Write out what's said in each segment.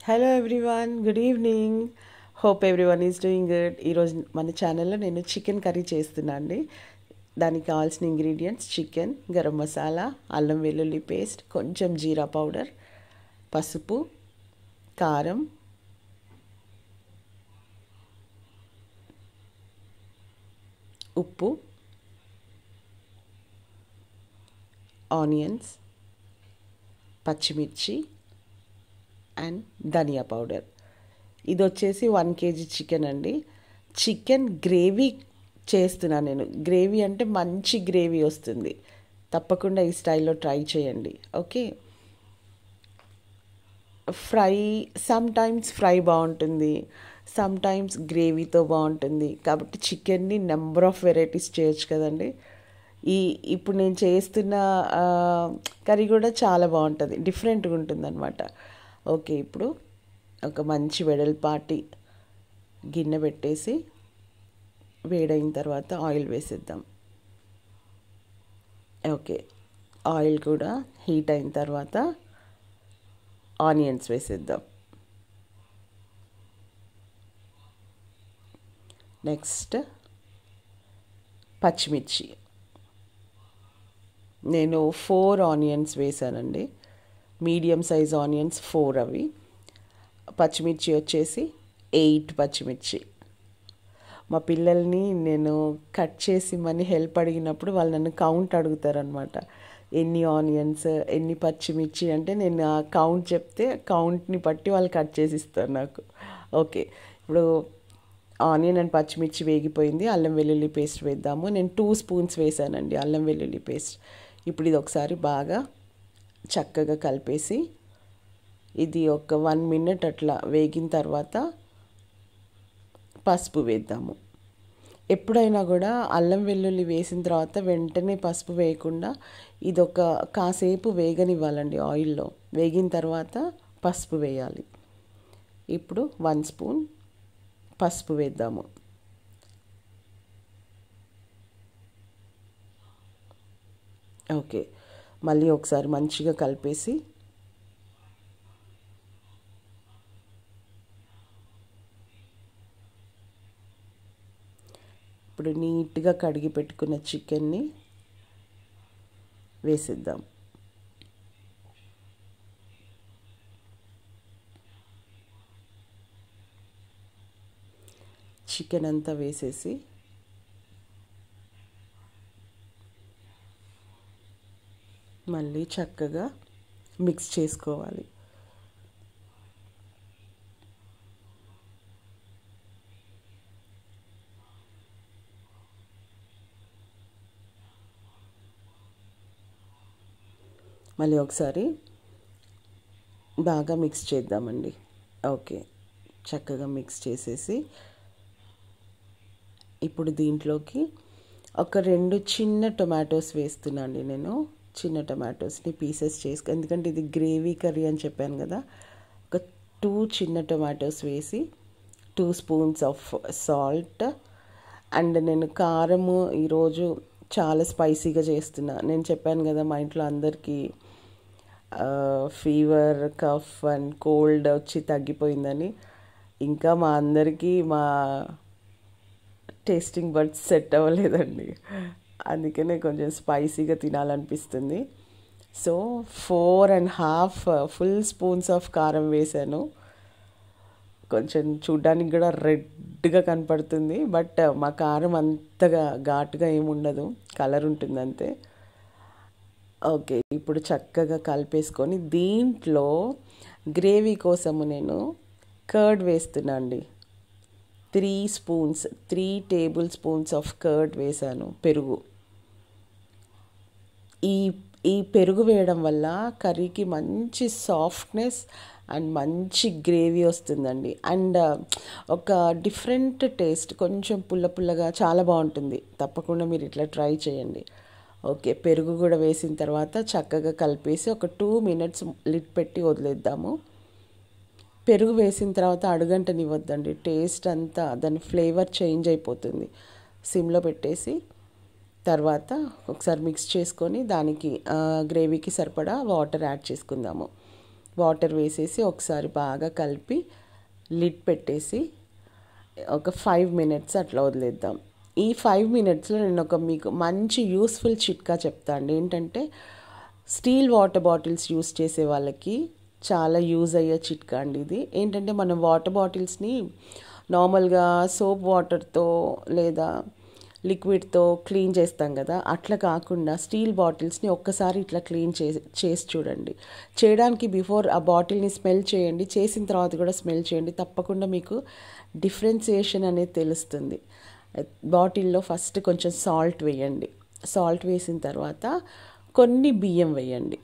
Hello everyone, good evening. Hope everyone is doing good. ఈరోజు మన ఛానల్లో నేను చికెన్ కర్రీ చేస్తున్నా అండి. దానికి కావాల్సిన ఇంగ్రీడియంట్స్: చికెన్, గరం మసాలా, అల్లం వెల్లుల్లి పేస్ట్, కొంచెం జీరా పౌడర్, పసుపు, కారం, ఉప్పు, ఆనియన్స్, పచ్చిమిర్చి అండ్ ధనియా పౌడర్. ఇది వచ్చేసి 1 kg చికెన్ అండి. చికెన్ గ్రేవీ చేస్తున్నాను నేను. గ్రేవీ అంటే మంచి గ్రేవీ వస్తుంది. తప్పకుండా ఈ స్టైల్లో ట్రై చేయండి. ఓకే. సమ్ టైమ్స్ ఫ్రై బాగుంటుంది, సమ్ టైమ్స్ గ్రేవీతో బాగుంటుంది. కాబట్టి చికెన్ని నెంబర్ ఆఫ్ వెరైటీస్ చేయొచ్చు కదండి. ఇప్పుడు నేను చేస్తున్న కర్రీ కూడా చాలా బాగుంటుంది, డిఫరెంట్గా ఉంటుంది అనమాట. ఓకే, ఇప్పుడు ఒక మంచి వెడల్పాటి గిన్నె పెట్టేసి వేడైన తర్వాత ఆయిల్ వేసేద్దాం. ఓకే, ఆయిల్ కూడా హీట్ అయిన తర్వాత ఆనియన్స్ వేసేద్దాం. నెక్స్ట్ పచ్చిమిర్చి. నేను 4 ఆనియన్స్ వేసానండి. మీడియం సైజ్ ఆనియన్స్ 4 అవి. పచ్చిమిర్చి వచ్చేసి 8 పచ్చిమిర్చి. మా పిల్లల్ని నేను కట్ చేసి మనీ హెల్ప్ అడిగినప్పుడు వాళ్ళు నన్ను కౌంట్ అడుగుతారనమాట. ఎన్ని ఆనియన్స్, ఎన్ని పచ్చిమిర్చి అంటే నేను ఆ కౌంట్ చెప్తే కౌంట్ని బట్టి వాళ్ళు కట్ చేసి ఇస్తారు నాకు. ఓకే, ఇప్పుడు ఆనియన్ అండ్ పచ్చిమిర్చి వేగిపోయింది. అల్లం వెల్లుల్లి పేస్ట్ వేద్దాము. నేను 2 స్పూన్స్ వేసానండి అల్లం వెల్లుల్లి పేస్ట్. ఇప్పుడు ఇది ఒకసారి బాగా చక్కగా కలిపేసి ఇది ఒక 1 minute అట్లా వేగిన తర్వాత పసుపు వేద్దాము. ఎప్పుడైనా కూడా అల్లం వెల్లుల్లి వేసిన తర్వాత వెంటనే పసుపు వేయకుండా ఇది ఒక కాసేపు వేగనివ్వాలండి ఆయిల్లో. వేగిన తర్వాత పసుపు వేయాలి. ఇప్పుడు 1 స్పూన్ పసుపు వేద్దాము. ఓకే, మళ్ళీ ఒకసారి మంచిగా కలిపేసి ఇప్పుడు నీట్గా కడిగి పెట్టుకున్న చికెన్ని వేసేద్దాం. చికెన్ అంతా వేసేసి మళ్ళీ చక్కగా మిక్స్ చేసుకోవాలి. మళ్ళీ ఒకసారి బాగా మిక్స్ చేద్దామండి. ఓకే, చక్కగా మిక్స్ చేసేసి ఇప్పుడు దీంట్లోకి ఒక 2 చిన్న టొమాటోస్ వేస్తున్నా అండి నేను. చిన్న టొమాటోస్ని పీసెస్ చేసుకు, ఎందుకంటే ఇది గ్రేవీ కర్రీ అని చెప్పాను కదా. ఒక 2 చిన్న టొమాటోస్ వేసి 2 స్పూన్స్ ఆఫ్ సాల్ట్. అండ్ నేను కారము ఈరోజు చాలా స్పైసీగా చేస్తున్నా. నేను చెప్పాను కదా మా ఇంట్లో అందరికీ ఫీవర్, కఫ్ అండ్ కోల్డ్ వచ్చి తగ్గిపోయిందని. ఇంకా మా అందరికీ మా టేస్టింగ్ బడ్స్ సెట్ అవ్వలేదండి. అందుకనే కొంచెం స్పైసీగా తినాలనిపిస్తుంది. సో 4.5 ఫుల్ స్పూన్స్ ఆఫ్ కారం వేసాను. కొంచెం చూడ్డానికి కూడా రెడ్గా కనపడుతుంది, బట్ మా కారం అంతగా ఘాటుగా ఏముండదు, కలర్ ఉంటుంది అంతే. ఓకే, ఇప్పుడు చక్కగా కలిపేసుకొని దీంట్లో గ్రేవీ కోసము నేను కర్డ్ వేస్తున్నా అండి. 3 టేబుల్ స్పూన్స్ ఆఫ్ కర్డ్ వేసాను, పెరుగు. ఈ పెరుగు వేయడం వల్ల కర్రీకి మంచి సాఫ్ట్నెస్ అండ్ మంచి గ్రేవీ వస్తుందండి. అండ్ ఒక డిఫరెంట్ టేస్ట్, కొంచెం పుల్ల పుల్లగా చాలా బాగుంటుంది. తప్పకుండా మీరు ఇట్లా ట్రై చేయండి. ఓకే, పెరుగు కూడా వేసిన తర్వాత చక్కగా కలిపేసి ఒక 2 minutes లిడ్ పెట్టి వదిలేద్దాము. పెరుగు వేసిన తర్వాత అడుగంటనివ్వద్దండి, టేస్ట్ అంతా దాని ఫ్లేవర్ చేంజ్ అయిపోతుంది. సిమ్లో పెట్టేసి తర్వాత ఒకసారి మిక్స్ చేసుకొని దానికి గ్రేవీకి సరిపడా వాటర్ యాడ్ చేసుకుందాము. వాటర్ వేసేసి ఒకసారి బాగా కలిపి లిడ్ పెట్టేసి ఒక 5 మినిట్స్ అట్లా వదిలేద్దాం. ఈ 5 మినిట్స్లో నేను మీకు మంచి యూస్ఫుల్ చిట్కా చెప్తాను అండి. ఏంటంటే స్టీల్ వాటర్ బాటిల్స్ యూస్ చేసే వాళ్ళకి చాలా యూజ్ అయ్యే చిట్కా అండి ఇది. ఏంటంటే మనం వాటర్ బాటిల్స్ని నార్మల్గా సోప్ వాటర్తో లేదా లిక్విడ్తో క్లీన్ చేస్తాం కదా, అట్లా కాకుండా స్టీల్ బాటిల్స్ని ఒక్కసారి ఇట్లా క్లీన్ చేసి చూడండి. చేయడానికి బిఫోర్ ఆ బాటిల్ని స్మెల్ చేయండి, చేసిన తర్వాత కూడా స్మెల్ చేయండి. తప్పకుండా మీకు డిఫరెన్సియేషన్ అనేది తెలుస్తుంది. బాటిల్లో ఫస్ట్ కొంచెం సాల్ట్ వేయండి. సాల్ట్ వేసిన తర్వాత కొన్ని బియ్యం వేయండి.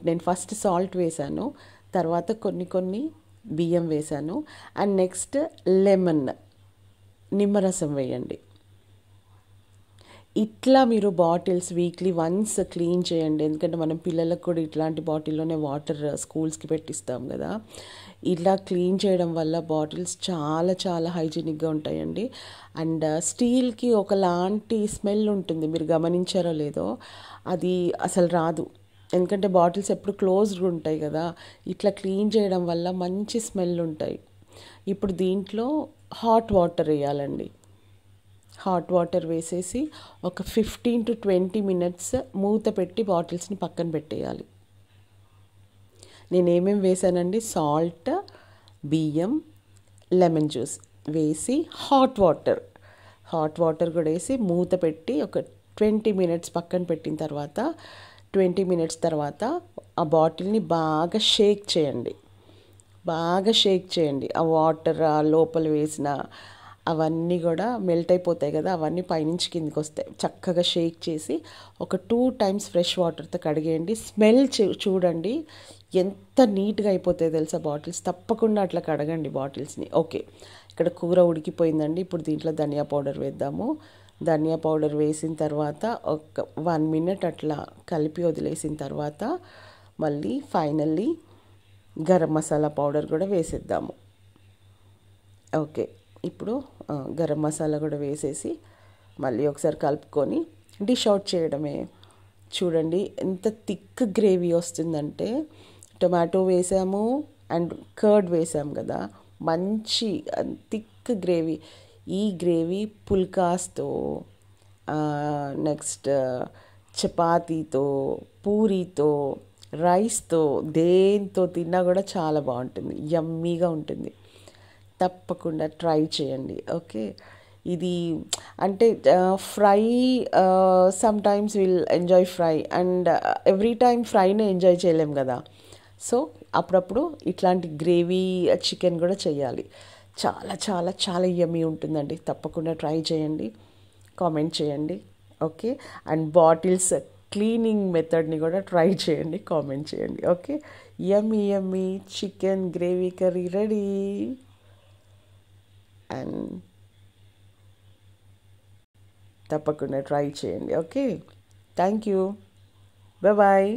నేను ఫస్ట్ సాల్ట్ వేసాను, తర్వాత కొన్ని బియ్యం వేసాను. అండ్ నెక్స్ట్ నిమ్మరసం వేయండి. ఇట్లా మీరు బాటిల్స్ వీక్లీ వన్స్ క్లీన్ చేయండి. ఎందుకంటే మనం పిల్లలకు కూడా ఇట్లాంటి బాటిల్లోనే వాటర్ స్కూల్స్కి పెట్టిస్తాం కదా. ఇలా క్లీన్ చేయడం వల్ల బాటిల్స్ చాలా చాలా హైజీనిక్గా ఉంటాయండి. అండ్ స్టీల్కి ఒకలాంటి స్మెల్ ఉంటుంది, మీరు గమనించారో లేదో, అది అసలు రాదు. ఎందుకంటే బాటిల్స్ ఎప్పుడు క్లోజ్డ్ ఉంటాయి కదా. ఇట్లా క్లీన్ చేయడం వల్ల మంచి స్మెల్ ఉంటాయి. ఇప్పుడు దీంట్లో హాట్ వాటర్ వేయాలండి. హాట్ వాటర్ వేసేసి ఒక 15 to 20 మినిట్స్ మూత పెట్టి బాటిల్స్ని పక్కన పెట్టేయాలి. నేనేమేమి వేసానండి, సాల్ట్, బియ్యం, లెమన్ జ్యూస్ వేసి హాట్ వాటర్ కూడా వేసి మూత పెట్టి ఒక 20 మినిట్స్ పక్కన పెట్టిన తర్వాత 20 మినిట్స్ తర్వాత ఆ బాటిల్ని బాగా షేక్ చేయండి. ఆ వాటర్ ఆ లోపల వేసిన అవన్నీ కూడా మెల్ట్ అయిపోతాయి కదా, అవన్నీ పైనుంచి కిందికి వస్తాయి. చక్కగా షేక్ చేసి ఒక 2 times ఫ్రెష్ వాటర్తో కడిగేయండి. స్మెల్ చూడండి ఎంత నీట్గా అయిపోతాయి తెలుసా బాటిల్స్. తప్పకుండా అట్లా కడగండి బాటిల్స్ని. ఓకే, ఇక్కడ కూర ఉడికిపోయిందండి. ఇప్పుడు దీంట్లో ధనియా పౌడర్ వేద్దాము. ధనియా పౌడర్ వేసిన తర్వాత ఒక 1 minute అట్లా కలిపి వదిలేసిన తర్వాత మళ్ళీ ఫైనల్లీ గరం మసాలా పౌడర్ కూడా వేసేద్దాము. ఓకే, ఇప్పుడు గరం మసాలా కూడా వేసేసి మళ్ళీ ఒకసారి కలుపుకొని డిష్ అవుట్ చేయడమే. చూడండి ఎంత థిక్ గ్రేవీ వస్తుందంటే, టొమాటో వేసాము అండ్ కర్డ్ వేసాము కదా, మంచి థిక్ గ్రేవీ. ఈ గ్రేవీ పుల్కాస్తో, నెక్స్ట్ చపాతీతో, పూరీతో, రైస్తో, దేంతో తిన్నా కూడా చాలా బాగుంటుంది, యమ్మీగా ఉంటుంది. తప్పకుండా ట్రై చేయండి. ఓకే, ఇది అంటే fry some times will enjoy fry and every time ఫ్రైనే ఎంజాయ్ చేయలేం కదా. సో అప్పుడప్పుడు ఇట్లాంటి గ్రేవీ చికెన్ కూడా చేయాలి. చాలా చాలా చాలా యమ్మీ ఉంటుందండి. తప్పకుండా ట్రై చేయండి, కామెంట్ చేయండి. ఓకే, అండ్ బాటిల్స్ క్లీనింగ్ మెథడ్ని కూడా ట్రై చేయండి, కామెంట్ చేయండి. Okay, yummy chicken gravy curry ready. And తప్పకుండా ట్రై చేయండి. Okay, thank you, bye.